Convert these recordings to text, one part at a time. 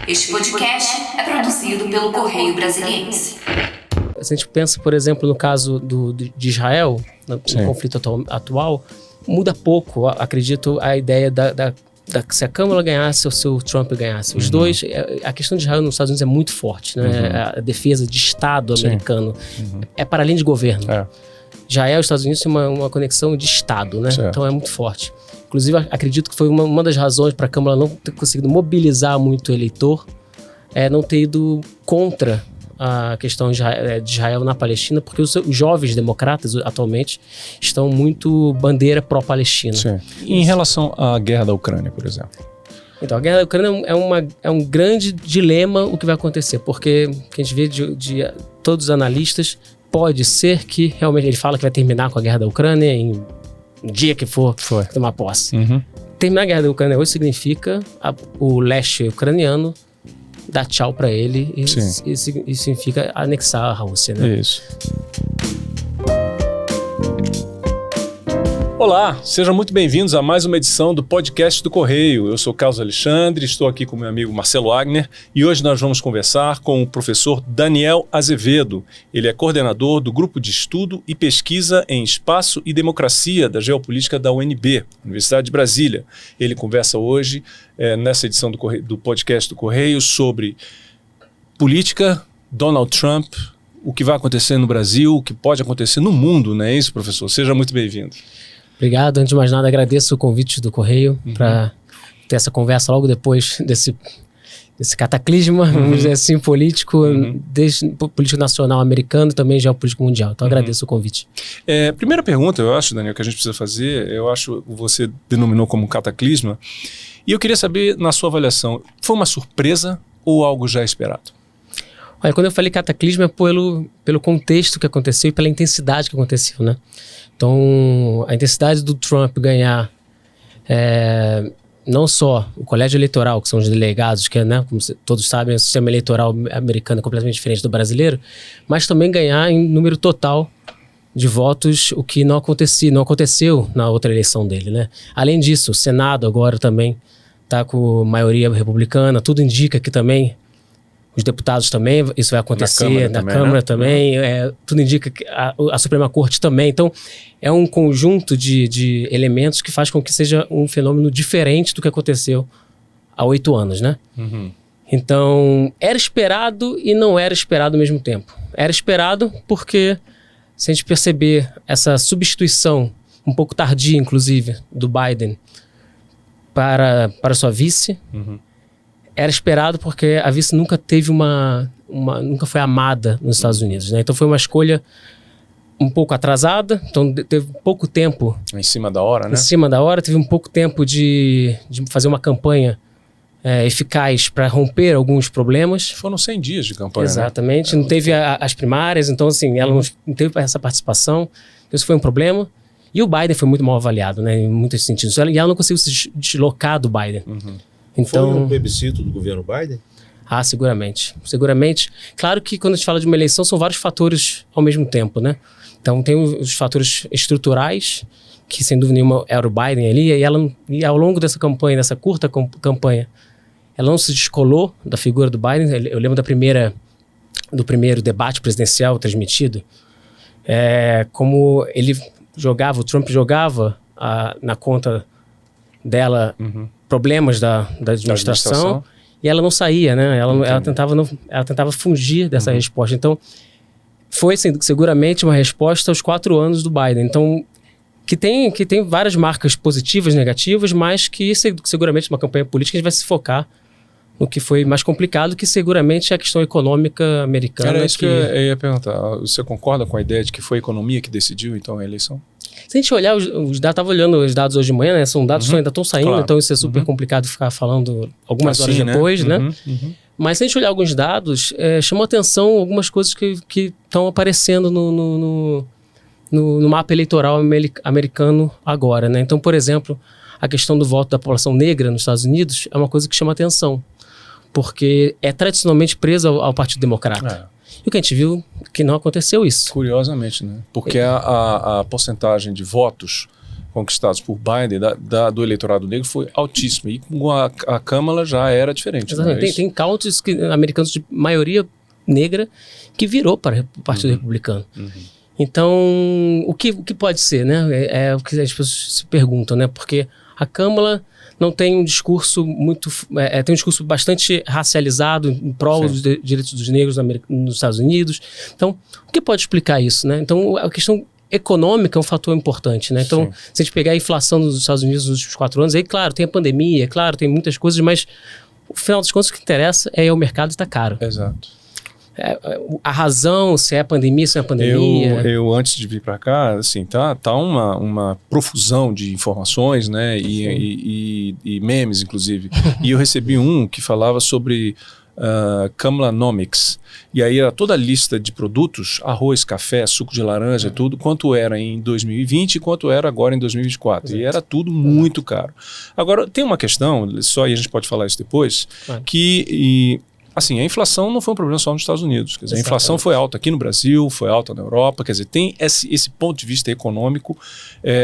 Este podcast é produzido pelo Correio Brasiliense. Se a gente pensa, por exemplo, no caso de Israel, no conflito atual, muda pouco, acredito, a ideia se a Câmara ganhasse ou se o Trump ganhasse. Os dois, a questão de Israel nos Estados Unidos é muito forte, né? A defesa de Estado americano é para além de governo. Israel e os Estados Unidos têm uma conexão de Estado, né? Então é muito forte. Inclusive, acredito que foi uma das razões para a Câmara não ter conseguido mobilizar muito o eleitor, não ter ido contra a questão de Israel na Palestina, porque os jovens democratas atualmente estão muito bandeira pró-Palestina. Em relação à guerra da Ucrânia, por exemplo? Então, a guerra da Ucrânia é um grande dilema o que vai acontecer, porque que a gente vê de todos os analistas, pode ser que realmente ele fala que vai terminar com a guerra da Ucrânia em um dia que for tomar posse. Terminar a guerra da Ucrânia hoje significa o leste ucraniano dar tchau para ele e significa anexar a Rússia, né? Isso. Olá, sejam muito bem-vindos a mais uma edição do podcast do Correio. Eu sou Carlos Alexandre, estou aqui com meu amigo Marcelo Wagner e hoje nós vamos conversar com o professor Daniel Azevedo. Ele é coordenador do Grupo de Estudo e Pesquisa em Espaço e Democracia da Geopolítica da UNB, Universidade de Brasília. Ele conversa hoje, nessa edição do podcast do Correio, sobre política, Donald Trump, o que vai acontecer no Brasil, o que pode acontecer no mundo, não é isso, professor? Seja muito bem-vindo. Obrigado. Antes de mais nada, agradeço o convite do Correio para ter essa conversa logo depois desse cataclisma, vamos dizer assim, político, desde político nacional americano e também geopolítico mundial. Então, agradeço o convite. Primeira pergunta, eu acho, Daniel, que a gente precisa fazer, eu acho que você denominou como cataclisma, e eu queria saber, na sua avaliação, foi uma surpresa ou algo já esperado? Olha, quando eu falei cataclismo é pelo contexto que aconteceu e pela intensidade que aconteceu, né? Então, a intensidade do Trump ganhar não só o colégio eleitoral, que são os delegados, que é, né, como todos sabem, o sistema eleitoral americano é completamente diferente do brasileiro, mas também ganhar em número total de votos, o que não aconteceu na outra eleição dele, né? Além disso, o Senado agora também está com maioria republicana, tudo indica que também os deputados também, isso vai acontecer, na Câmara também, tudo indica que a Suprema Corte também. Então, é um conjunto de elementos que faz com que seja um fenômeno diferente do que aconteceu há 8 anos, né? Então, era esperado e não era esperado ao mesmo tempo. Era esperado porque, se a gente perceber essa substituição, um pouco tardia, inclusive, do Biden para sua vice, era esperado porque a vice nunca teve nunca foi amada nos Estados Unidos, né? Então foi uma escolha um pouco atrasada, então teve pouco tempo... Em cima da hora, né? Em cima da hora, teve um pouco tempo de fazer uma campanha eficaz para romper alguns problemas. Foram 100 dias de campanha, exatamente, né? Não teve as primárias, então assim, ela não teve essa participação, isso foi um problema. E o Biden foi muito mal avaliado, né? Em muitos sentidos. E ela não conseguiu se deslocar do Biden. Então, foi um plebiscito do governo Biden? Seguramente. Seguramente. Claro que quando a gente fala de uma eleição, são vários fatores ao mesmo tempo, né? Então tem os fatores estruturais, que sem dúvida nenhuma era o Biden ali, e ao longo dessa campanha, dessa curta campanha, ela não se descolou da figura do Biden. Eu lembro do primeiro debate presidencial transmitido, como o Trump jogava na conta dela problemas da administração, e ela não saía, né? Ela tentava fugir dessa resposta. Então, foi seguramente uma resposta aos 4 anos do Biden. Então, que tem várias marcas positivas e negativas, mas que seguramente uma campanha política a gente vai se focar no que foi mais complicado, que seguramente é a questão econômica americana. Era isso que eu ia perguntar. Você concorda com a ideia de que foi a economia que decidiu, então, a eleição? Se a gente olhar os dados, estava olhando os dados hoje de manhã, né? São dados que ainda estão saindo, claro. Então isso é super complicado ficar falando algumas horas depois, né? Mas se a gente olhar alguns dados, chamou atenção algumas coisas que estão aparecendo no mapa eleitoral americano agora, né? Então, por exemplo, a questão do voto da população negra nos Estados Unidos é uma coisa que chama atenção, porque é tradicionalmente presa ao Partido Democrata. E o que a gente viu que não aconteceu isso. Curiosamente, né? Porque a porcentagem de votos conquistados por Biden, do eleitorado negro, foi altíssima. E com a Câmara já era diferente. Exatamente. Né? Tem counties americanos de maioria negra que virou para o Partido Republicano. Então, o que pode ser, né? É o que as pessoas se perguntam, né? Porque a Câmara não tem um discurso muito... tem um discurso bastante racializado em prol dos direitos dos negros nos Estados Unidos. Então, o que pode explicar isso, né? Então, a questão econômica é um fator importante, né? Então, se a gente pegar a inflação nos Estados Unidos nos últimos 4 anos, aí, claro, tem a pandemia, claro, tem muitas coisas, mas, no final das contas, o que interessa é o mercado estar caro. Exato. A razão, se é a pandemia, se é a pandemia... Eu antes de vir para cá, assim, tá uma profusão de informações, né, e memes, inclusive. E eu recebi um que falava sobre Kamlanomics. E aí era toda a lista de produtos, arroz, café, suco de laranja, tudo, quanto era em 2020 e quanto era agora em 2024. Exato. E era tudo muito caro. Agora, tem uma questão, só e a gente pode falar isso depois, que... Assim, a inflação não foi um problema só nos Estados Unidos. Quer dizer, a inflação foi alta aqui no Brasil, foi alta na Europa. Quer dizer, tem esse ponto de vista econômico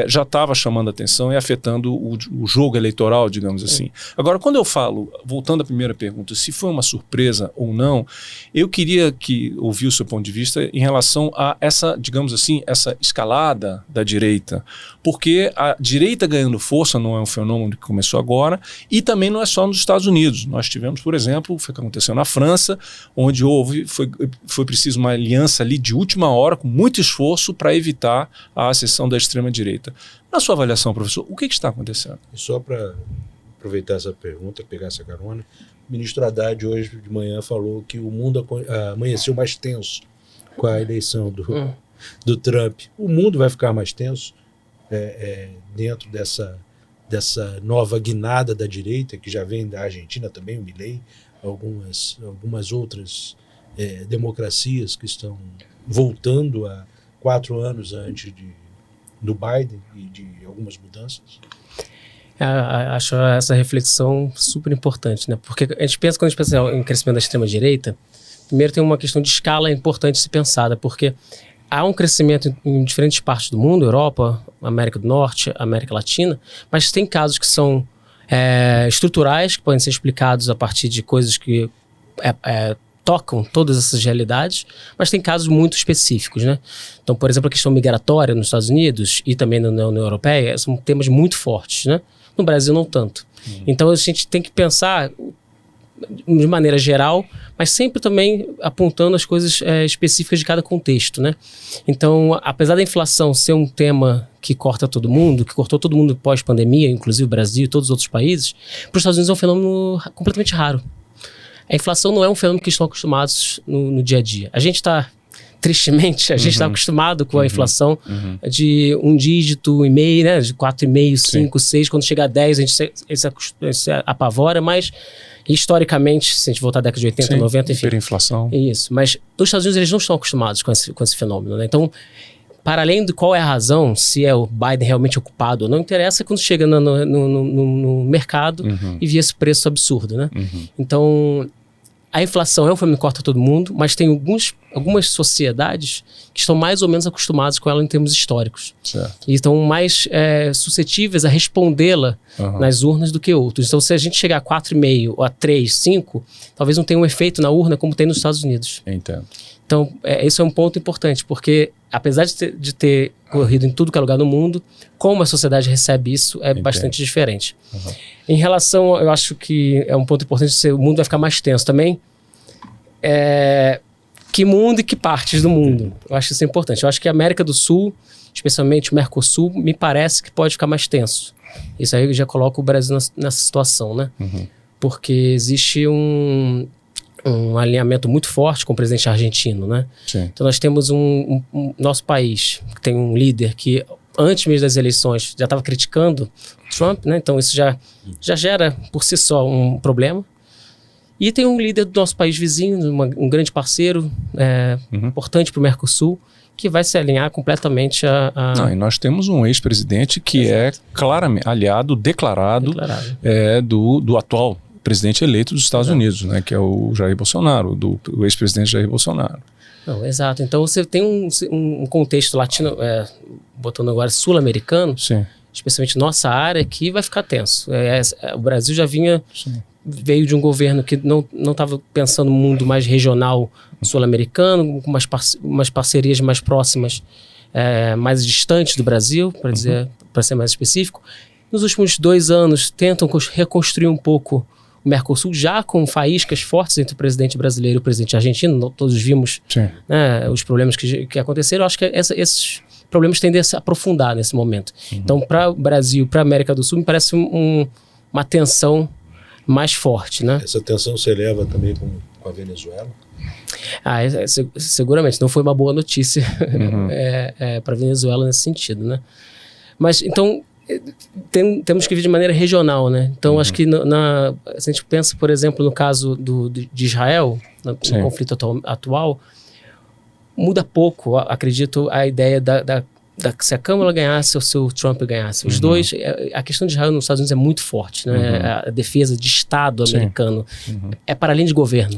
já estava chamando a atenção e afetando o jogo eleitoral, digamos assim. Agora, quando eu falo, voltando à primeira pergunta, se foi uma surpresa ou não, eu queria ouvir o seu ponto de vista em relação a essa, digamos assim, essa escalada da direita. Porque a direita ganhando força não é um fenômeno que começou agora e também não é só nos Estados Unidos. Nós tivemos, por exemplo, foi o que aconteceu na França, onde foi preciso uma aliança ali de última hora, com muito esforço, para evitar a ascensão da extrema-direita. Na sua avaliação, professor, o que está acontecendo? E só para aproveitar essa pergunta, pegar essa carona, o ministro Haddad hoje de manhã falou que o mundo amanheceu mais tenso com a eleição do Trump. O mundo vai ficar mais tenso dentro dessa nova guinada da direita, que já vem da Argentina também, o Milei, algumas outras democracias que estão voltando a 4 anos antes do Biden e de algumas mudanças? Acho essa reflexão super importante, né? Porque quando a gente pensa em crescimento da extrema-direita, primeiro tem uma questão de escala importante de se pensada, porque há um crescimento em diferentes partes do mundo, Europa, América do Norte, América Latina, mas tem casos que são estruturais, que podem ser explicados a partir de coisas que tocam todas essas realidades, mas tem casos muito específicos, né? Então, por exemplo, a questão migratória nos Estados Unidos e também na União Europeia são temas muito fortes, né? No Brasil, não tanto. Então, a gente tem que pensar de maneira geral, mas sempre também apontando as coisas específicas de cada contexto, né? Então, apesar da inflação ser um tema que corta todo mundo, que cortou todo mundo pós-pandemia, inclusive o Brasil e todos os outros países, para os Estados Unidos é um fenômeno completamente raro. A inflação não é um fenômeno que estão acostumados no dia a dia. A gente está, tristemente, está acostumado com a inflação de 1 dígito e meio, né? De 4,5, 5, 6. Quando chega a 10, a gente se apavora, mas historicamente, se a gente voltar à década de 80, 90, enfim. Hiperinflação. Isso, mas nos Estados Unidos eles não estão acostumados com esse fenômeno, né? Então, para além de qual é a razão, se é o Biden realmente ocupado ou não, interessa quando chega no mercado e vê esse preço absurdo, né? Então, a inflação é um fenômeno que corta todo mundo, mas tem algumas sociedades que estão mais ou menos acostumadas com ela em termos históricos. Certo. E estão mais suscetíveis a respondê-la nas urnas do que outros. Então, se a gente chegar a 4,5 ou a 3, 5, talvez não tenha um efeito na urna como tem nos Estados Unidos. Entendo. Então, esse é um ponto importante, porque apesar de ter corrido em tudo que é lugar no mundo, como a sociedade recebe isso é bastante diferente. Em relação, eu acho que é um ponto importante, o mundo vai ficar mais tenso também. Que mundo e que partes do mundo? Eu acho isso importante. Eu acho que a América do Sul, especialmente o Mercosul, me parece que pode ficar mais tenso. Isso aí já coloca o Brasil nessa situação, né? Porque existe um alinhamento muito forte com o presidente argentino, né? Sim. Então nós temos nosso país que tem um líder que antes mesmo das eleições já estava criticando Trump, né? Então isso já gera por si só um problema. E tem um líder do nosso país vizinho, um grande parceiro, importante para o Mercosul, que vai se alinhar completamente Não, e nós temos um ex-presidente que é claramente aliado, declarado. Do atual presidente eleito dos Estados Unidos, né, que é o Jair Bolsonaro, o ex-presidente Jair Bolsonaro. Não, exato. Então você tem um contexto latino, botando agora sul-americano, especialmente nossa área aqui, vai ficar tenso. O Brasil já veio de um governo que não estava pensando no mundo mais regional sul-americano, com umas parcerias mais próximas, mais distantes do Brasil, para ser mais específico. Nos últimos 2 anos, tentam reconstruir um pouco o Mercosul, já com faíscas fortes entre o presidente brasileiro e o presidente argentino. Todos vimos, né, os problemas que aconteceram. Eu acho que esses problemas tendem a se aprofundar nesse momento. Então, para o Brasil, para a América do Sul, me parece uma tensão mais forte, né? Essa tensão se eleva também com a Venezuela? Seguramente. Não foi uma boa notícia para a Venezuela nesse sentido, né? Mas, então, temos que ver de maneira regional, né? Então, acho que se a gente pensa, por exemplo, no caso de Israel, no conflito atual, muda pouco, acredito, a ideia se a Câmara ganhasse ou se o Trump ganhasse. Os dois, a questão de Israel nos Estados Unidos é muito forte, né? A defesa de Estado americano é para além de governo.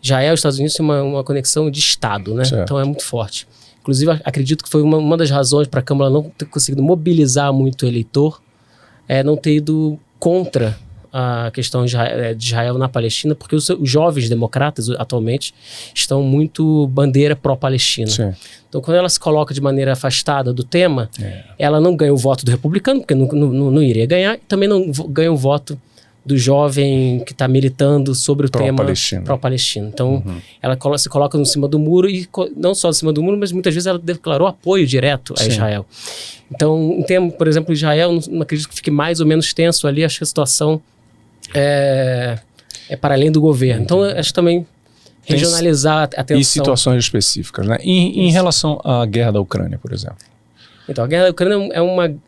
Israel e os Estados Unidos têm uma conexão de Estado, né? Então é muito forte. Inclusive, acredito que foi uma das razões para a Câmara não ter conseguido mobilizar muito o eleitor, não ter ido contra a questão de Israel na Palestina, porque os jovens democratas, atualmente, estão muito bandeira pró-Palestina. Então, quando ela se coloca de maneira afastada do tema, ela não ganha o voto do republicano, porque não iria ganhar, e também não ganha o voto do jovem que está militando sobre o tema pró-Palestina. Então, ela se coloca em cima do muro, e não só em cima do muro, mas muitas vezes ela declarou apoio direto a Israel. Então, em termos, por exemplo, Israel, não acredito que fique mais ou menos tenso ali, acho que a situação é para além do governo. Então, acho que também regionalizar a atenção. E situações específicas, né? Em relação à guerra da Ucrânia, por exemplo. Então, a guerra da Ucrânia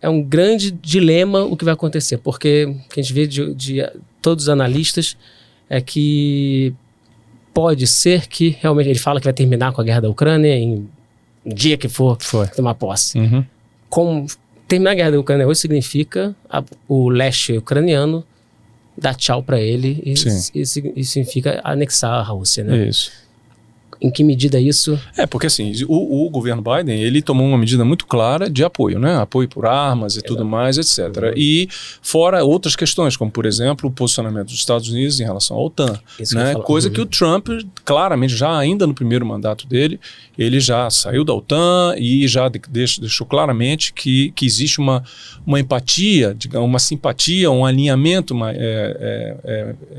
é um grande dilema o que vai acontecer, porque o que a gente vê de todos os analistas é que pode ser que realmente ele fala que vai terminar com a guerra da Ucrânia em dia que for tomar posse. Como terminar a guerra da Ucrânia hoje significa o leste ucraniano dar tchau para ele e significa anexar a Rússia, né? Isso. Em que medida isso... Porque assim, o governo Biden, ele tomou uma medida muito clara de apoio, né? Apoio por armas e tudo mais, etc. E fora outras questões, como por exemplo, o posicionamento dos Estados Unidos em relação à OTAN, né? Coisa que o Trump, claramente, já ainda no primeiro mandato dele, ele já saiu da OTAN e já deixou claramente que existe uma empatia, digamos, uma simpatia, um alinhamento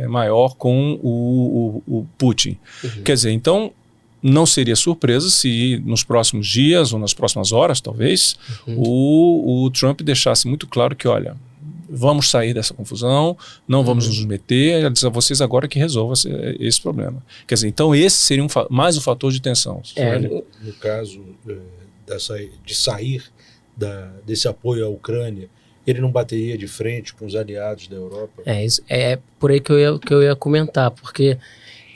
maior com o Putin. Quer dizer, então, não seria surpresa se nos próximos dias ou nas próximas horas, talvez, o Trump deixasse muito claro que, olha, vamos sair dessa confusão, não vamos nos meter, ele diz a vocês agora que resolva esse problema. Quer dizer, então esse seria mais um fator de tensão. No caso de sair desse apoio à Ucrânia, ele não bateria de frente com os aliados da Europa? É por aí que eu ia comentar, porque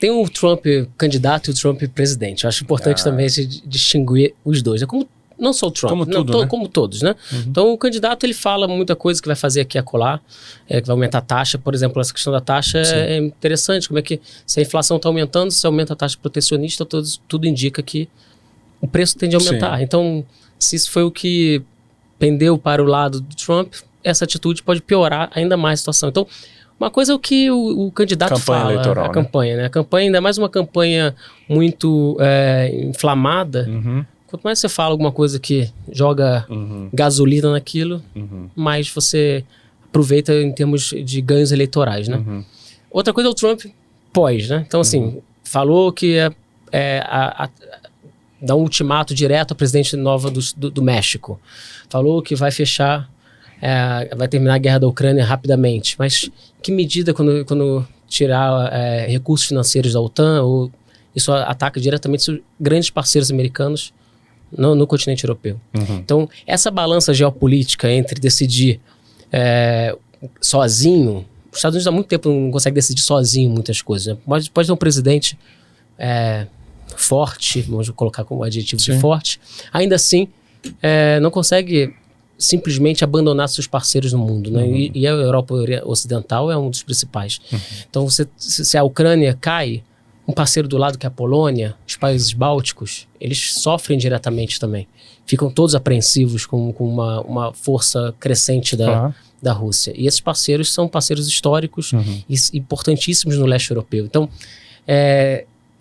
tem o Trump candidato e o Trump presidente. Eu acho importante também se distinguir os dois. É como, não só o Trump, como todos, né? Então, o candidato, ele fala muita coisa que vai fazer aqui e acolá, que vai aumentar a taxa. Por exemplo, essa questão da taxa é interessante. Como é que, se a inflação está aumentando, se aumenta a taxa protecionista, tudo indica que o preço tende a aumentar. Então, se isso foi o que pendeu para o lado do Trump, essa atitude pode piorar ainda mais a situação. Então, uma coisa é o que o candidato fala, eleitoral, a campanha, né? A campanha, ainda mais uma campanha muito inflamada. Quanto mais você fala alguma coisa que joga gasolina naquilo, mais você aproveita em termos de ganhos eleitorais, né? Outra coisa é o Trump pós, né? Então, assim, falou que dá um ultimato direto à presidente nova do México. Falou que vai fechar, vai terminar a guerra da Ucrânia rapidamente. Mas que medida quando tirar recursos financeiros da OTAN, ou isso ataca diretamente os grandes parceiros americanos no continente europeu. Então, essa balança geopolítica entre decidir sozinho, os Estados Unidos há muito tempo não consegue decidir sozinho muitas coisas, né? Pode ter um presidente forte, vamos colocar como adjetivo de forte, ainda assim não consegue simplesmente abandonar seus parceiros no mundo, né? E a Europa Ocidental é um dos principais. Então, se a Ucrânia cai, um parceiro do lado que é a Polônia, os países bálticos, eles sofrem diretamente também. Ficam todos apreensivos com uma força crescente da Rússia. E esses parceiros são parceiros históricos e importantíssimos no leste europeu. Então,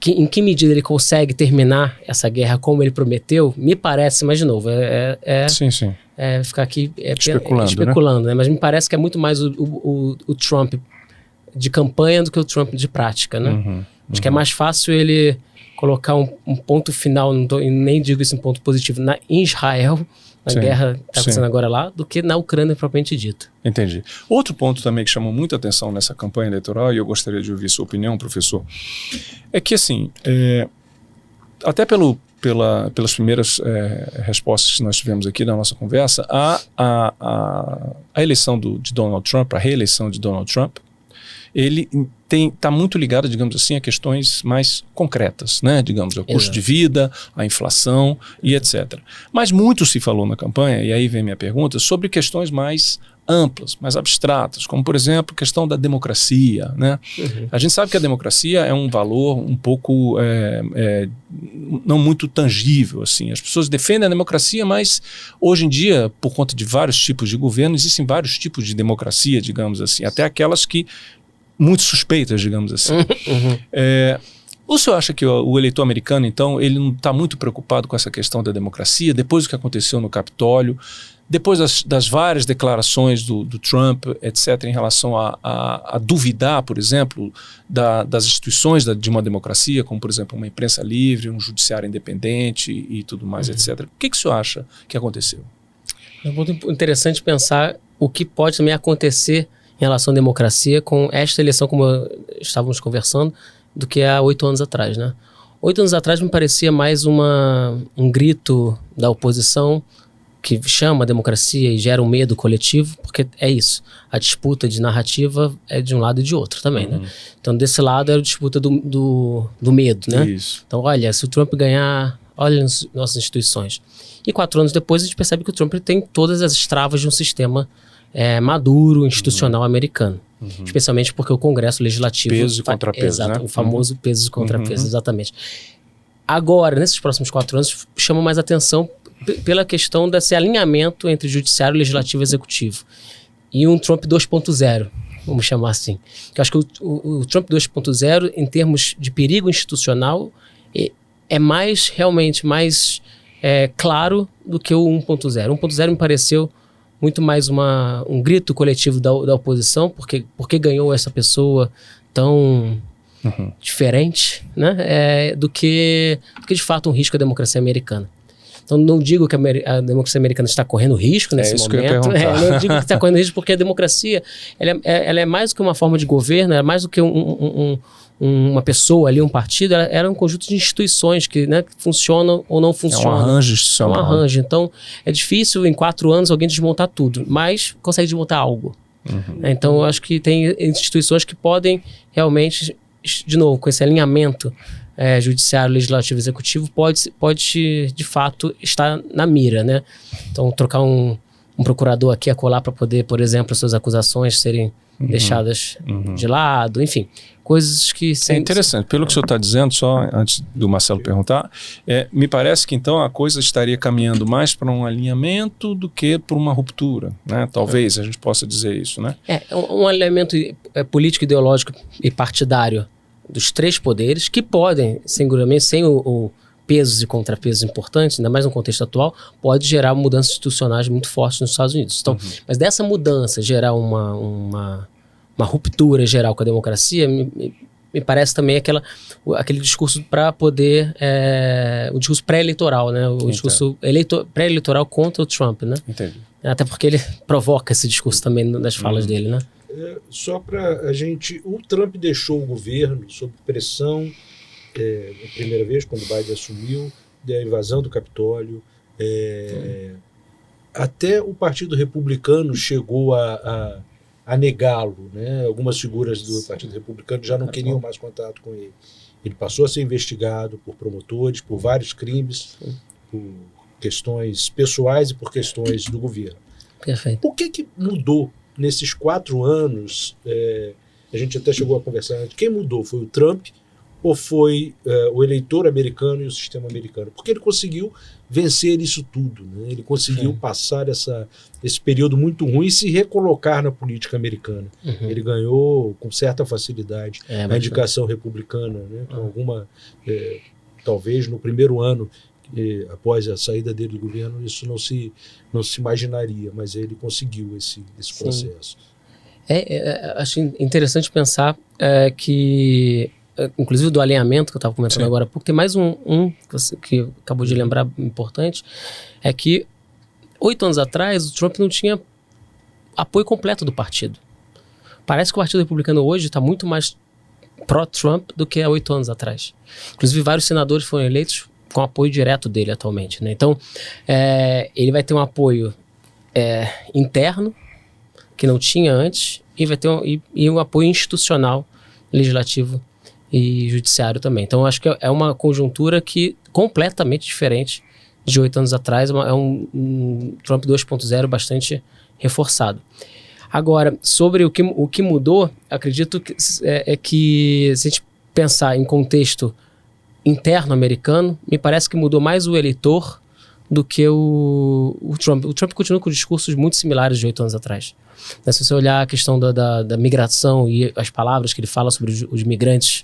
em que medida ele consegue terminar essa guerra como ele prometeu, me parece, mas de novo, Sim. ficar aqui especulando, né? Mas me parece que é muito mais o Trump de campanha do que o Trump de prática, né? Acho que é mais fácil ele colocar um ponto final, nem digo isso em ponto positivo, em Israel, na guerra que está acontecendo agora lá, do que na Ucrânia propriamente dita. Entendi. Outro ponto também que chamou muita atenção nessa campanha eleitoral, e eu gostaria de ouvir sua opinião, professor, é que, assim, até pelas primeiras respostas que nós tivemos aqui na nossa conversa, a eleição de Donald Trump, a reeleição de Donald Trump, ele está muito ligado, digamos assim, a questões mais concretas, né? Digamos, o custo de vida, a inflação e etc. Mas muito se falou na campanha, e aí vem minha pergunta, sobre questões mais amplas, mais abstratas, como, por exemplo, a questão da democracia, né? A gente sabe que a democracia é um valor um pouco não muito tangível, assim. As pessoas defendem a democracia, mas hoje em dia, por conta de vários tipos de governo, existem vários tipos de democracia, digamos assim, até aquelas que muito suspeitas, digamos assim. O senhor acha que o eleitor americano, então, ele não está muito preocupado com essa questão da democracia, depois do que aconteceu no Capitólio, depois das várias declarações do Trump, etc., em relação a duvidar, por exemplo, das instituições de uma democracia, como, por exemplo, uma imprensa livre, um judiciário independente e tudo mais, etc. O que o senhor acha que aconteceu? É muito interessante pensar o que pode também acontecer em relação à democracia com esta eleição, como estávamos conversando, do que há 8 anos atrás, né? 8 anos atrás me parecia mais um grito da oposição que chama a democracia e gera um medo coletivo, porque é isso. A disputa de narrativa é de um lado e de outro também, né? Então, desse lado era a disputa do medo, né? Isso. Então, olha, se o Trump ganhar, olha as nossas instituições. E 4 anos depois a gente percebe que o Trump tem todas as travas de um sistema maduro, institucional americano. Especialmente porque o Congresso Legislativo... Pesos e contrapesos, exato, né? o famoso pesos e contrapesos, exatamente. Agora, nesses próximos 4 anos, chama mais atenção pela questão desse alinhamento entre Judiciário, Legislativo e Executivo. E um Trump 2.0, vamos chamar assim. Eu acho que o Trump 2.0, em termos de perigo institucional, é realmente mais claro do que o 1.0. O 1.0 me pareceu muito mais um grito coletivo da oposição, porque ganhou essa pessoa tão diferente, né? Do que de fato um risco à democracia americana. Então não digo que a democracia americana está correndo risco nesse isso momento. Que eu ia perguntar. Não digo que está correndo risco porque a democracia ela é mais do que uma forma de governo, é mais do que uma pessoa ali, um partido, era um conjunto de instituições que funcionam ou não funcionam. É um arranjo institucional. É um arranjo. Então, é difícil em 4 anos alguém desmontar tudo, mas consegue desmontar algo. Então, eu acho que tem instituições que podem realmente, de novo, com esse alinhamento judiciário, legislativo e executivo, pode de fato estar na mira, né? Então, trocar um procurador aqui a colar para poder, por exemplo, as suas acusações serem deixadas de lado, enfim, coisas que... É interessante, pelo que o senhor está dizendo, só antes do Marcelo perguntar, me parece que então a coisa estaria caminhando mais para um alinhamento do que para uma ruptura, né? Talvez a gente possa dizer isso, né? Um alinhamento político, ideológico e partidário dos 3 poderes que podem, seguramente, sem o pesos e contrapesos importantes, ainda mais no contexto atual, pode gerar mudanças institucionais muito fortes nos Estados Unidos. Então, mas dessa mudança gerar uma ruptura geral com a democracia, me parece também aquele discurso para poder... o discurso pré-eleitoral, né? O discurso pré-eleitoral contra o Trump, né? Entendi. Até porque ele provoca esse discurso também nas falas dele, né? Só para a gente... O Trump deixou o governo sob pressão a primeira vez, quando Biden assumiu, da invasão do Capitólio. Até o Partido Republicano chegou a negá-lo, né? Algumas figuras do Partido Republicano já não queriam mais contato com ele. Ele passou a ser investigado por promotores, por vários crimes, por questões pessoais e por questões do governo. Perfeito. O que mudou nesses 4 anos? A gente até chegou a conversar antes. Quem mudou foi o Trump ou foi o eleitor americano e o sistema americano? Porque ele conseguiu vencer isso tudo, né? Ele conseguiu passar esse período muito ruim e se recolocar na política americana. Ele ganhou com certa facilidade a indicação republicana, né? Com alguma, talvez no primeiro ano, após a saída dele do governo, isso não se imaginaria, mas ele conseguiu esse processo. Acho interessante pensar que, inclusive do alinhamento que eu estava comentando agora há pouco, tem mais um que acabou de lembrar importante, é que 8 anos atrás o Trump não tinha apoio completo do partido. Parece que o Partido Republicano hoje está muito mais pró-Trump do que há 8 anos atrás. Inclusive vários senadores foram eleitos com apoio direto dele atualmente, né? Então ele vai ter um apoio interno que não tinha antes e vai ter um apoio institucional, legislativo e judiciário também. Então, acho que é uma conjuntura que completamente diferente de 8 anos atrás. É um Trump 2.0 bastante reforçado. Agora, sobre o que mudou, acredito que que se a gente pensar em contexto interno americano, me parece que mudou mais o eleitor do que o Trump. O Trump continua com discursos muito similares de 8 anos atrás. Se você olhar a questão da migração e as palavras que ele fala sobre os migrantes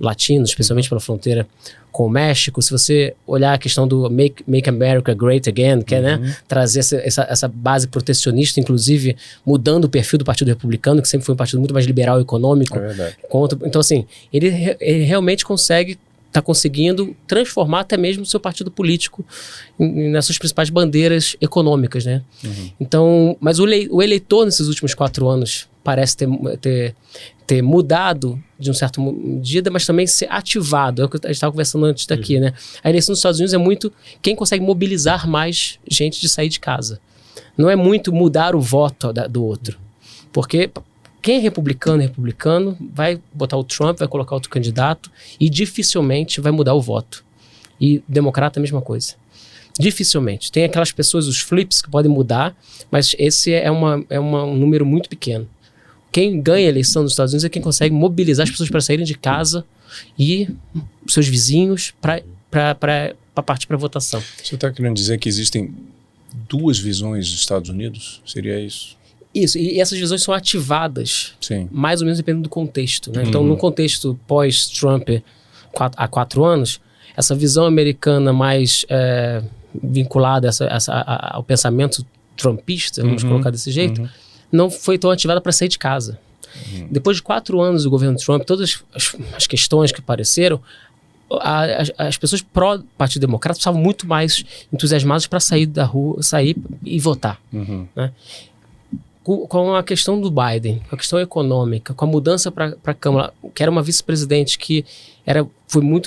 latinos, especialmente pela fronteira com o México, se você olhar a questão do Make America Great Again, que é trazer essa base protecionista, inclusive mudando o perfil do Partido Republicano, que sempre foi um partido muito mais liberal e econômico. Então, assim, ele realmente está conseguindo transformar até mesmo o seu partido político nas suas principais bandeiras econômicas, né? Então, mas o eleitor nesses últimos 4 anos parece ter mudado de um certo medida, mas também ser ativado. É o que a gente estava conversando antes daqui, né? A eleição dos Estados Unidos é muito quem consegue mobilizar mais gente de sair de casa. Não é muito mudar o voto do outro. Porque quem é republicano, vai botar o Trump, vai colocar outro candidato e dificilmente vai mudar o voto. E democrata é a mesma coisa. Dificilmente. Tem aquelas pessoas, os flips, que podem mudar, mas esse é um número muito pequeno. Quem ganha a eleição nos Estados Unidos é quem consegue mobilizar as pessoas para saírem de casa e seus vizinhos para partir para a votação. Você está querendo dizer que existem 2 visões dos Estados Unidos? Seria isso? Isso, e essas visões são ativadas, mais ou menos dependendo do contexto, né? Então, no contexto pós-Trump, há 4 anos, essa visão americana mais vinculada ao pensamento trumpista, vamos colocar desse jeito, não foi tão ativada para sair de casa. Depois de 4 anos do governo Trump, todas as questões que apareceram, as pessoas pró-Partido Democrata estavam muito mais entusiasmadas para sair da rua, sair e votar, né? Com a questão do Biden, com a questão econômica, com a mudança para a Câmara, que era uma vice-presidente que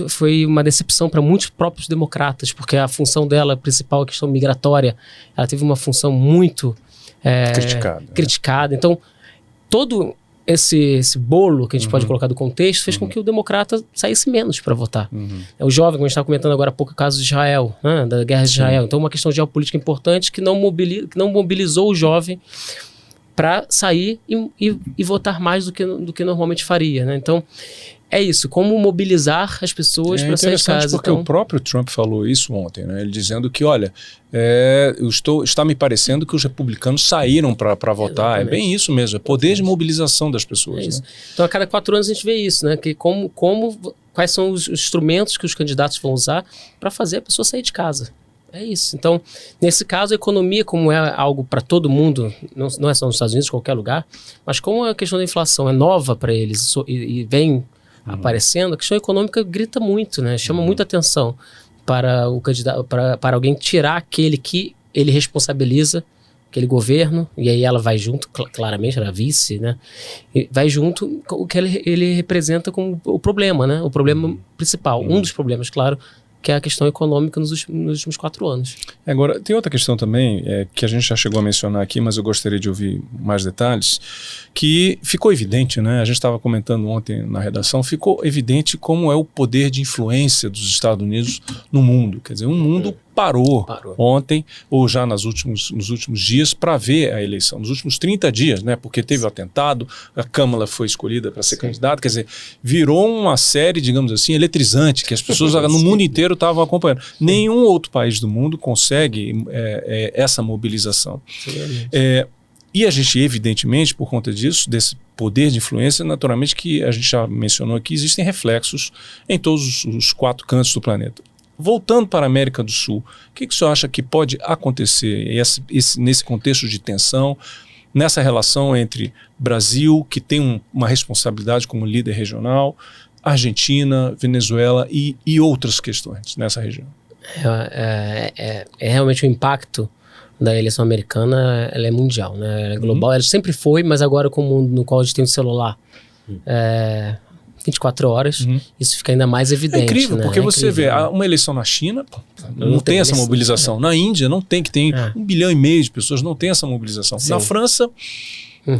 foi uma decepção para muitos próprios democratas, porque a função dela principal, a questão migratória, ela teve uma função muito criticada. Então, todo esse bolo que a gente pode colocar do contexto fez com que o democrata saísse menos para votar. O jovem, como a gente estava comentando agora há pouco, o caso de Israel, né, da guerra de Israel. Então, uma questão geopolítica importante que não mobilizou o jovem para sair e votar mais do que normalmente faria, né? Então, é isso, como mobilizar as pessoas para sair de casa. Porque o próprio Trump falou isso ontem, né? Ele dizendo que, olha, está me parecendo que os republicanos saíram para votar. Exatamente. É bem isso mesmo, é poder de mobilização das pessoas. Né? Então, a cada 4 anos a gente vê isso, né? Que quais são os instrumentos que os candidatos vão usar para fazer a pessoa sair de casa. É isso. Então, nesse caso, a economia, como é algo para todo mundo, não é só nos Estados Unidos, em qualquer lugar, mas como a questão da inflação é nova para eles e vem aparecendo, a questão econômica grita muito, né? Chama muita atenção para o candidato, para alguém tirar aquele que ele responsabiliza, aquele governo, e aí ela vai junto, claramente, ela é vice, né? E vai junto com o que ele representa como o problema, né? O problema principal, um dos problemas, claro, que é a questão econômica nos últimos 4 anos. Agora, tem outra questão também, que a gente já chegou a mencionar aqui, mas eu gostaria de ouvir mais detalhes, que ficou evidente, né? A gente estava comentando ontem na redação, ficou evidente como é o poder de influência dos Estados Unidos no mundo. Quer dizer, um mundo parou ontem, ou já nos últimos dias, para ver a eleição. Nos últimos 30 dias, né? Porque teve o atentado, a Kamala foi escolhida para ser candidata, quer dizer, virou uma série, digamos assim, eletrizante, que as pessoas no mundo inteiro estavam acompanhando. Nenhum outro país do mundo consegue essa mobilização. E a gente, evidentemente, por conta disso, desse poder de influência, naturalmente que a gente já mencionou aqui, existem reflexos em todos os 4 cantos do planeta. Voltando para a América do Sul, o que o senhor acha que pode acontecer nesse contexto de tensão, nessa relação entre Brasil, que tem uma responsabilidade como líder regional, Argentina, Venezuela e outras questões nessa região? Realmente o impacto da eleição americana, ela é mundial, né? Ela é global, ela sempre foi, mas agora com o mundo no qual a gente tem um celular 24 horas, isso fica ainda mais evidente. É incrível, né? porque você vê uma eleição na China, não tem essa mobilização. Na Índia, não tem, que tem 1,5 bilhão de pessoas, não tem essa mobilização. Sim. Na França,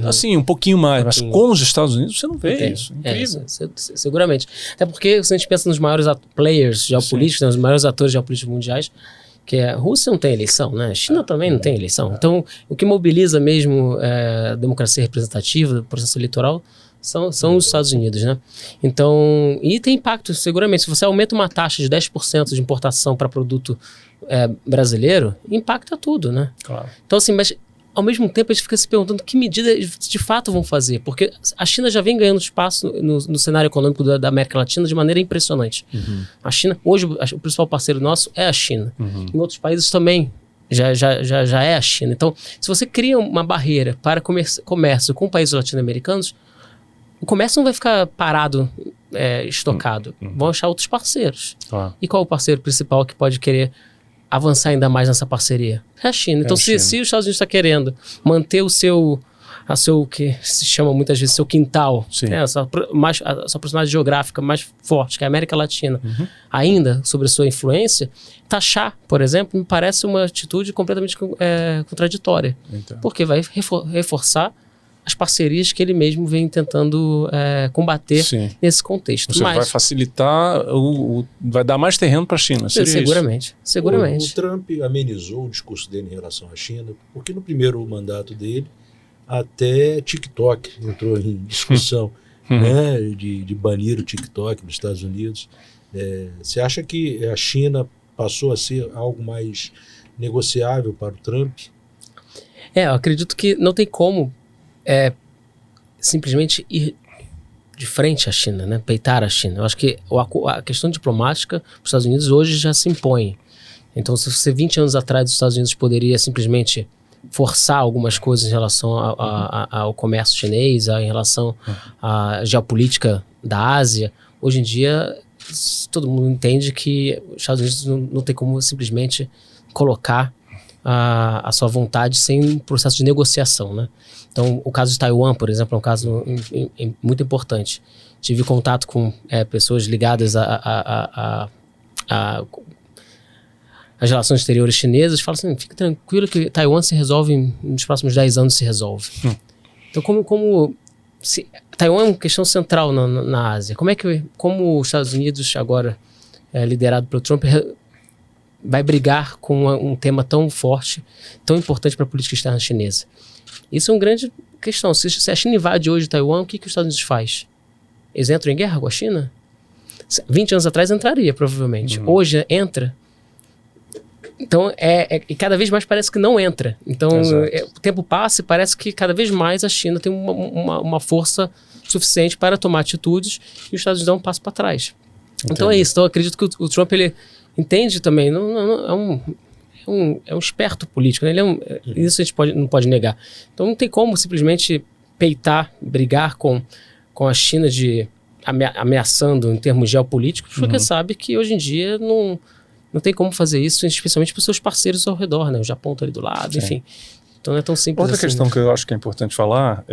assim, um pouquinho mais, mas com os Estados Unidos, você não vê isso. Incrível. Seguramente. Até porque, se a gente pensa nos maiores players geopolíticos, né, os maiores atores geopolíticos mundiais, que a Rússia não tem eleição, né? A China também não tem eleição. Então, o que mobiliza mesmo a democracia representativa, o processo eleitoral, são os Estados Unidos, né? Então, e tem impacto, seguramente. Se você aumenta uma taxa de 10% de importação para produto brasileiro, impacta tudo, né? Claro. Então, assim, mas ao mesmo tempo a gente fica se perguntando que medidas de fato vão fazer, porque a China já vem ganhando espaço no cenário econômico da América Latina de maneira impressionante. A China, hoje o principal parceiro nosso é a China. Em outros países também já é a China. Então, se você cria uma barreira para comércio com países latino-americanos, o comércio não vai ficar parado, estocado. Vão achar outros parceiros. E qual é o parceiro principal que pode querer avançar ainda mais nessa parceria? É a China. Então, se os Estados Unidos está querendo manter o seu que se chama muitas vezes seu quintal, né, a sua proximidade geográfica mais forte, que é a América Latina, ainda sobre a sua influência, taxar, por exemplo, me parece uma atitude completamente contraditória. Porque vai reforçar as parcerias que ele mesmo vem tentando combater nesse contexto. Você vai facilitar, vai dar mais terreno para a China. Seguramente. O Trump amenizou o discurso dele em relação à China, porque no primeiro mandato dele, até TikTok entrou em discussão, né, de banir o TikTok nos Estados Unidos. Você acha que a China passou a ser algo mais negociável para o Trump? Eu acredito que não tem como simplesmente ir de frente à China, né? Peitar a China. Eu acho que a questão diplomática para os Estados Unidos hoje já se impõe. Então, se você 20 anos atrás os Estados Unidos poderia simplesmente forçar algumas coisas em relação ao comércio chinês, em relação à geopolítica da Ásia, hoje em dia todo mundo entende que os Estados Unidos não tem como simplesmente colocar a sua vontade sem um processo de negociação, né? Então, o caso de Taiwan, por exemplo, é um caso muito importante. Tive contato com pessoas ligadas às relações exteriores chinesas, falam assim, fica tranquilo que Taiwan se resolve, nos próximos 10 anos se resolve. Então, Taiwan é uma questão central na Ásia. Como os Estados Unidos, agora liderado pelo Trump, vai brigar com um tema tão forte, tão importante para a política externa chinesa? Isso é uma grande questão. Se a China invade hoje Taiwan, o que os Estados Unidos faz? Eles entram em guerra com a China? 20 anos atrás entraria, provavelmente. Hoje entra. Então, e cada vez mais parece que não entra. Então, o tempo passa e parece que cada vez mais a China tem uma força suficiente para tomar atitudes e os Estados Unidos dão um passo para trás. Entendi. Então é isso. Então, eu acredito que o Trump, ele entende também, é um esperto político, né? Isso a gente não pode negar. Então não tem como simplesmente peitar, brigar com a China ameaçando em termos geopolíticos, porque sabe que hoje em dia não tem como fazer isso, especialmente para os seus parceiros ao redor, né? O Japão está ali do lado, enfim. Então não é tão simples Outra assim. questão que eu acho que é importante falar,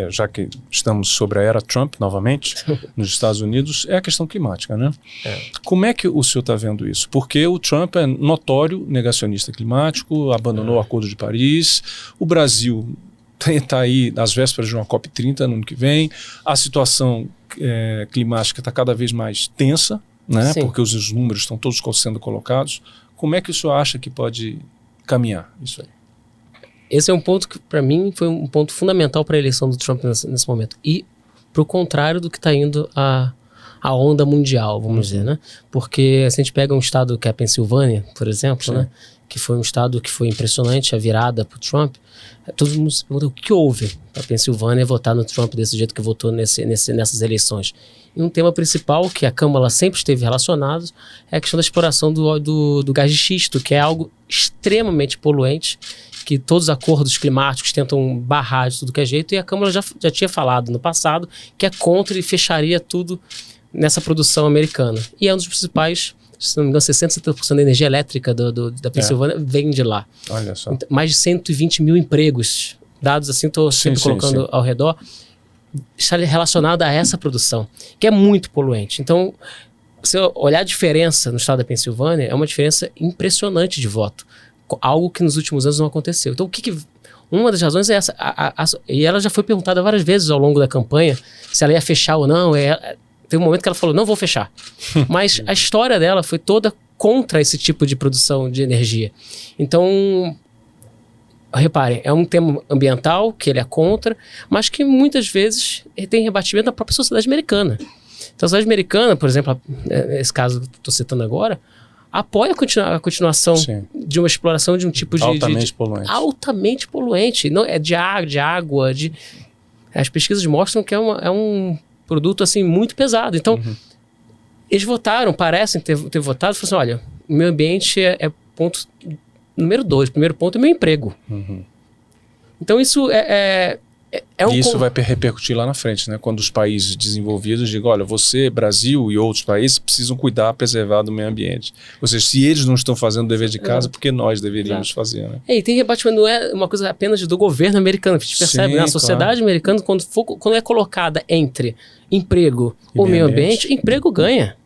já que estamos sobre a era Trump novamente, nos Estados Unidos, é a questão climática, né? Como é que o senhor está vendo isso? Porque o Trump é notório negacionista climático, abandonou o Acordo de Paris, o Brasil está aí às vésperas de uma COP30 no ano que vem, a situação climática está cada vez mais tensa, né? Porque os números estão todos sendo colocados. Como é que o senhor acha que pode caminhar isso aí? Esse é um ponto que, para mim, foi um ponto fundamental para a eleição do Trump nesse momento. E para o contrário do que está indo a onda mundial, vamos dizer, né? Porque se a gente pega um estado que é a Pensilvânia, por exemplo, né? Que foi um estado que foi impressionante, a virada para o Trump, todo mundo se pergunta o que houve para a Pensilvânia votar no Trump desse jeito que votou nessas eleições. E um tema principal que a Câmara sempre esteve relacionado é a questão da exploração do gás de xisto, que é algo extremamente poluente, que todos os acordos climáticos tentam barrar de tudo que é jeito, e a Câmara já tinha falado no passado que é contra e fecharia tudo nessa produção americana. E é um dos principais, se não me engano, 60% da energia elétrica da Pensilvânia vem de lá. Olha só. Então, mais de 120 mil empregos, dados assim, estou sempre colocando ao redor, está relacionado a essa produção, que é muito poluente. Então, se eu olhar a diferença no estado da Pensilvânia, é uma diferença impressionante de voto. Algo que nos últimos anos não aconteceu. Então, uma das razões é essa. E ela já foi perguntada várias vezes ao longo da campanha se ela ia fechar ou não. Teve um momento que ela falou, não vou fechar. Mas a história dela foi toda contra esse tipo de produção de energia. Então, reparem, é um tema ambiental que ele é contra, mas que muitas vezes tem rebatimento da própria sociedade americana. Então, a sociedade americana, por exemplo, esse caso que estou citando agora, apoia a continuação de uma exploração de um tipo de... Altamente poluente. Altamente poluente. Não, é de água. As pesquisas mostram que é um produto assim, muito pesado. Então, eles parecem ter votado, e falaram assim, olha, o meio ambiente é ponto número 2. O primeiro ponto é o meu emprego. Então, isso E isso vai repercutir lá na frente, né? Quando os países desenvolvidos digam, olha, você, Brasil e outros países precisam cuidar, preservar do meio ambiente. Ou seja, se eles não estão fazendo o dever de casa, porque nós deveríamos fazer, né? E tem rebatimento, não é uma coisa apenas do governo americano, que a gente percebe, né? A sociedade americana, quando é colocada entre emprego ou meio ambiente, emprego ganha.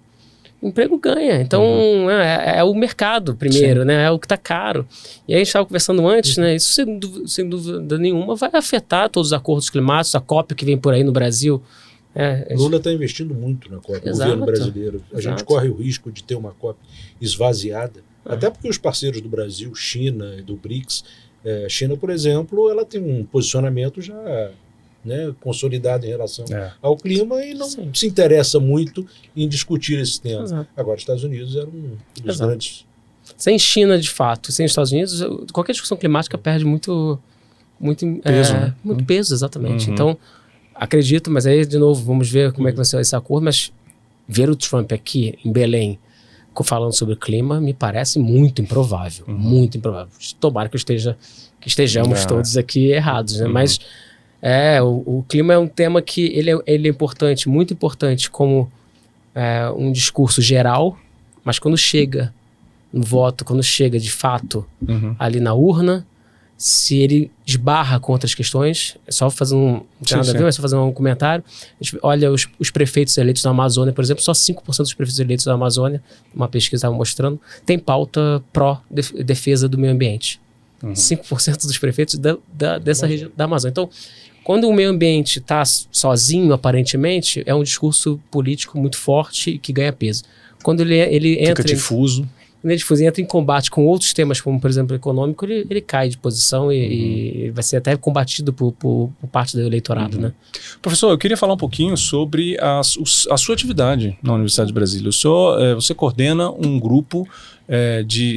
Então, é o mercado primeiro, né? É o que está caro. E aí a gente estava conversando antes, né? Isso, sem dúvida nenhuma, vai afetar todos os acordos climáticos, a COP que vem por aí no Brasil. Lula está investindo muito na COP, o governo brasileiro. A gente corre o risco de ter uma COP esvaziada, até porque os parceiros do Brasil, China e do BRICS, China, por exemplo, ela tem um posicionamento já... né, consolidado em relação ao clima e não se interessa muito em discutir esse tema. Agora, os Estados Unidos eram um dos grandes... Sem China, de fato, sem Estados Unidos, qualquer discussão climática perde muito peso, né? Muito peso, exatamente. Então, acredito, mas aí, de novo, vamos ver como é que vai ser esse acordo, mas ver o Trump aqui, em Belém, falando sobre o clima, me parece muito improvável. Muito improvável. Tomara que estejamos todos aqui errados, né? Mas... o clima é um tema que ele é importante, muito importante como um discurso geral, mas quando chega no voto, quando chega de fato ali na urna, se ele esbarra com outras questões, é só fazer é só fazer um comentário. A gente olha os prefeitos eleitos da Amazônia, por exemplo, só 5% dos prefeitos eleitos da Amazônia, uma pesquisa estava mostrando, tem pauta pró-defesa do meio ambiente. 5% dos prefeitos dessa região da Amazônia. Então, quando o meio ambiente está sozinho, aparentemente, é um discurso político muito forte e que ganha peso. Quando ele entra... Fica difuso. Quando ele entra em combate com outros temas, como, por exemplo, econômico, ele cai de posição e vai ser até combatido por parte do eleitorado, né? Professor, eu queria falar um pouquinho sobre a sua atividade na Universidade de Brasília. Você coordena um grupo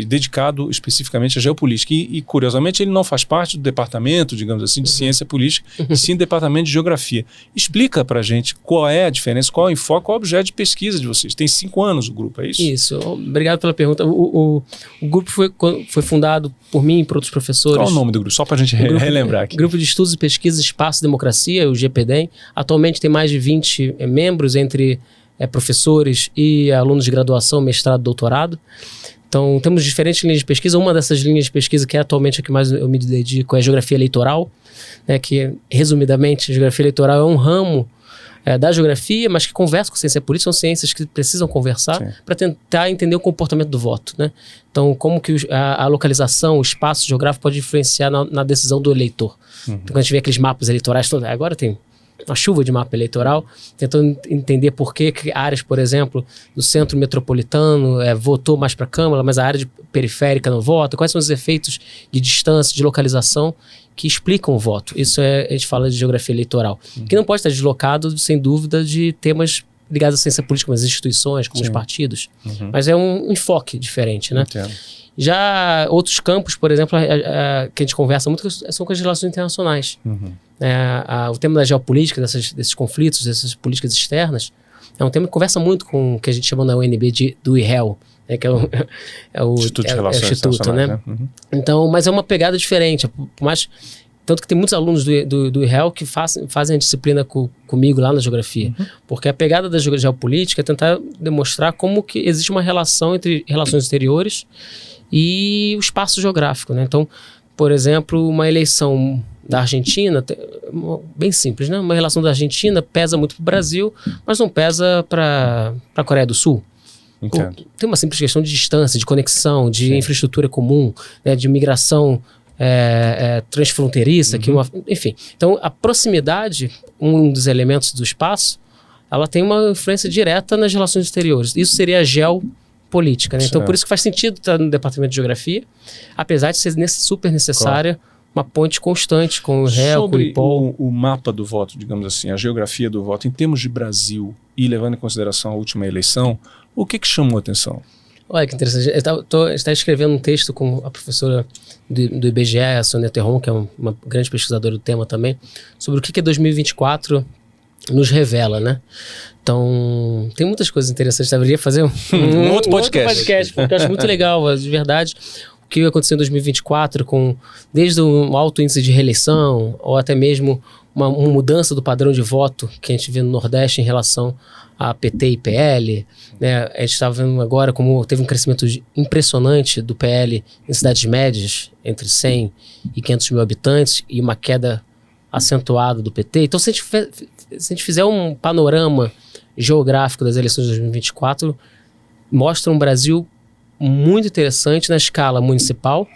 dedicado especificamente à geopolítica e, curiosamente, ele não faz parte do departamento, digamos assim, de ciência política, e sim do departamento de geografia. Explica pra gente qual é a diferença, qual é o enfoque, qual é o objeto de pesquisa de vocês. Tem 5 anos o grupo, é isso? Isso. Obrigado pela pergunta. O grupo foi fundado por mim e por outros professores. Qual é o nome do grupo? Só pra gente relembrar aqui. Grupo de Estudos e Pesquisas Espaço e Democracia, o GPDEM. Atualmente tem mais de 20 membros, entre professores e alunos de graduação, mestrado, doutorado. Então, temos diferentes linhas de pesquisa. Uma dessas linhas de pesquisa, que é atualmente a que mais eu me dedico, é a geografia eleitoral, né, que, resumidamente, a geografia eleitoral é um ramo da geografia, mas que conversa com ciência política. São ciências que precisam conversar para tentar entender o comportamento do voto, né? Então, como que a localização, o espaço geográfico pode influenciar na decisão do eleitor. Então, quando a gente vê aqueles mapas eleitorais, agora tem uma chuva de mapa eleitoral, tentando entender por que áreas, por exemplo, do centro metropolitano votou mais para a Câmara, mas a área periférica não vota, quais são os efeitos de distância, de localização que explicam o voto. Isso a gente fala de geografia eleitoral, que não pode estar deslocado, sem dúvida, de temas ligados à ciência política, como as instituições, como os partidos, mas é um enfoque diferente, né? Entendo. Já outros campos, por exemplo, que a gente conversa muito, são com as relações internacionais. O tema da geopolítica, desses conflitos, dessas políticas externas, é um tema que conversa muito com o que a gente chama na UNB do IREL, que é o Instituto de Relações Internacionais, né? Então, mas é uma pegada diferente. Tanto que tem muitos alunos do IREL que fazem a disciplina comigo lá na geografia. Porque a pegada da geopolítica é tentar demonstrar como que existe uma relação entre relações exteriores e o espaço geográfico, né? Então, por exemplo, uma eleição da Argentina, bem simples, né? Uma relação da Argentina pesa muito para o Brasil, mas não pesa para a Coreia do Sul. Entendo. Tem uma simples questão de distância, de conexão, de infraestrutura comum, né? De migração transfronteiriça, enfim. Então, a proximidade, um dos elementos do espaço, ela tem uma influência direta nas relações exteriores. Isso seria a geopolítica, né? Então, por isso que faz sentido estar no departamento de geografia, apesar de ser super necessária uma ponte constante com o REL, com o IPOL. Sobre o mapa do voto, digamos assim, a geografia do voto, em termos de Brasil, e levando em consideração a última eleição, o que chamou a atenção? Olha que interessante. Eu está escrevendo um texto com a professora do IBGE, a Sônia Terron, que é uma grande pesquisadora do tema também, sobre o que 2024 nos revela, né? Então, tem muitas coisas interessantes. Eu deveria fazer um outro podcast, porque eu acho muito legal, de verdade, o que aconteceu em 2024, desde um alto índice de reeleição, ou até mesmo uma mudança do padrão de voto que a gente vê no Nordeste em relação a PT e PL, né? A gente estava vendo agora como teve um crescimento impressionante do PL em cidades médias, entre 100 e 500 mil habitantes, e uma queda acentuada do PT. Então, se a gente fizer um panorama geográfico das eleições de 2024, mostra um Brasil muito interessante na escala municipal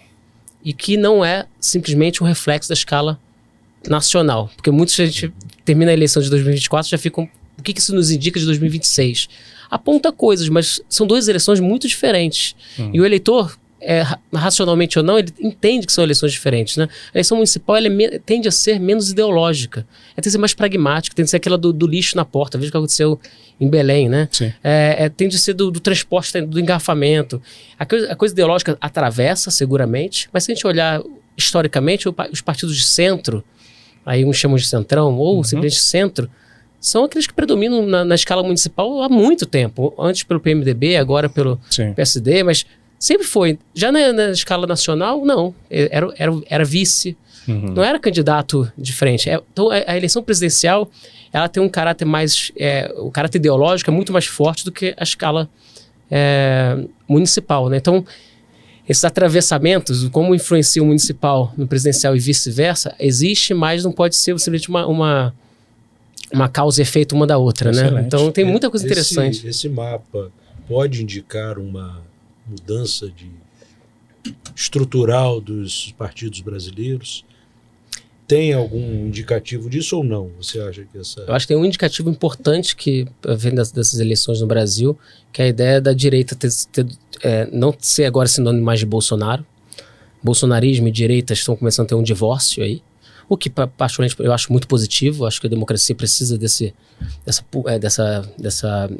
e que não é simplesmente um reflexo da escala nacional. Porque muita gente termina a eleição de 2024 e já ficam... O que isso nos indica de 2026? Aponta coisas, mas são duas eleições muito diferentes. E o eleitor, racionalmente ou não, ele entende que são eleições diferentes, né? A eleição municipal tende a ser menos ideológica. Tende a ser mais pragmática, tende a ser aquela do lixo na porta. Veja o que aconteceu em Belém, né? Tende a ser do transporte, do engarrafamento. A coisa ideológica atravessa, seguramente, mas se a gente olhar historicamente, os partidos de centro, aí uns chamam de centrão, ou simplesmente centro, são aqueles que predominam na escala municipal há muito tempo. Antes pelo PMDB, agora pelo PSD, mas sempre foi. Já na escala nacional, não. Era vice, não era candidato de frente. Então, a eleição presidencial, ela tem um caráter mais... o caráter ideológico é muito mais forte do que a escala municipal, né? Então, esses atravessamentos, como influencia o municipal no presidencial e vice-versa, existe, mas não pode ser simplesmente uma causa e efeito uma da outra, né? Então tem muita coisa interessante. Esse mapa pode indicar uma mudança estrutural dos partidos brasileiros? Tem algum indicativo disso ou não? Você acha que Eu acho que tem um indicativo importante que vem dessas eleições no Brasil, que é a ideia da direita não ser agora sinônimo mais de Bolsonaro. Bolsonarismo e direita estão começando a ter um divórcio aí. O que, particularmente, eu acho muito positivo. Acho que a democracia precisa dessa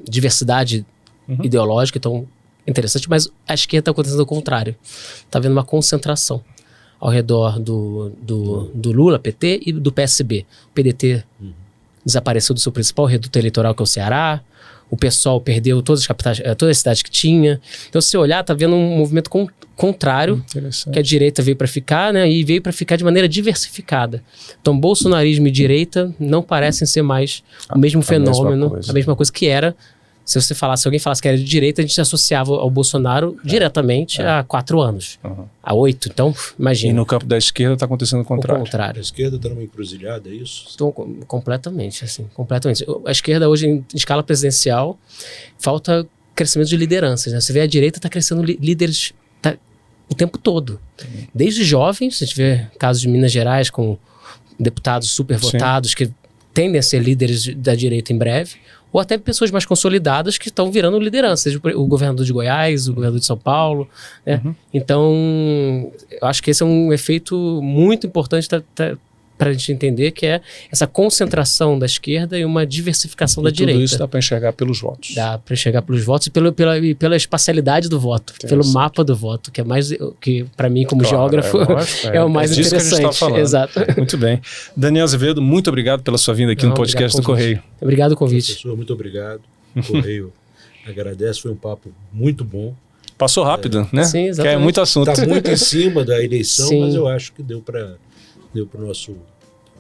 diversidade ideológica, então interessante. Mas a esquerda está acontecendo o contrário. Está havendo uma concentração ao redor do Lula, PT, e do PSB. O PDT desapareceu do seu principal reduto eleitoral, que é o Ceará. O PSOL perdeu todas as capitais, todas as cidades que tinha. Então, se você olhar, tá vendo um movimento contrário, que a direita veio para ficar, né? E veio para ficar de maneira diversificada. Então, bolsonarismo e direita não parecem ser mais o mesmo fenômeno, a mesma coisa que era. Se alguém falasse que era de direita, a gente se associava ao Bolsonaro diretamente há 4 anos. Há 8, então, imagina. E no campo da esquerda está acontecendo o contrário. A esquerda está numa encruzilhada, é isso? Então, completamente, assim, completamente. A esquerda hoje, em escala presidencial, falta crescimento de lideranças, né? Você vê a direita está crescendo líderes o tempo todo. Desde jovens, a gente vê casos de Minas Gerais com deputados super votados que tendem a ser líderes da direita em breve, ou até pessoas mais consolidadas que estão virando liderança, seja o governador de Goiás, o governador de São Paulo, né? Então, eu acho que esse é um efeito muito importante para a gente entender, que é essa concentração da esquerda e uma diversificação da direita. Tudo isso dá para enxergar pelos votos. Dá para enxergar pelos votos e pela espacialidade do voto, pelo mapa do voto, que é mais, que para mim como geógrafo é o mais disso interessante. Que a gente tá falando. Exato. Muito bem. Daniel Azevedo, muito obrigado pela sua vinda aqui no podcast do Correio. Obrigado o convite. Professor, muito obrigado. O Correio agradece, foi um papo muito bom. Passou rápido, né? Sim, exatamente. Que é muito assunto. Está muito em cima da eleição, Sim. mas eu acho que deu para o nosso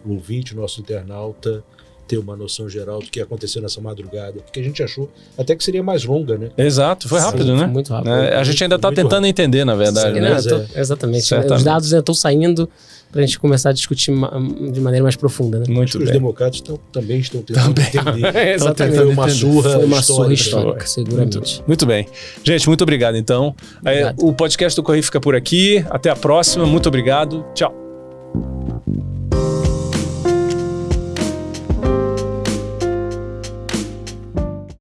ouvinte, nosso internauta, ter uma noção geral do que aconteceu nessa madrugada, que a gente achou até que seria mais longa, né? Exato, foi rápido, né? Foi muito rápido. A gente ainda está tentando entender, na verdade. Sim, né? Exatamente. Certamente. Os dados ainda estão saindo para a gente começar a discutir de maneira mais profunda, né? Muito Os bem. democratas também estão tentando entender. Exatamente. Foi uma surra Foi uma surra histórica. histórica, seguramente. Muito bem. Gente, muito obrigado, então. Obrigado. O podcast do Correio fica por aqui. Até a próxima. Muito obrigado. Tchau.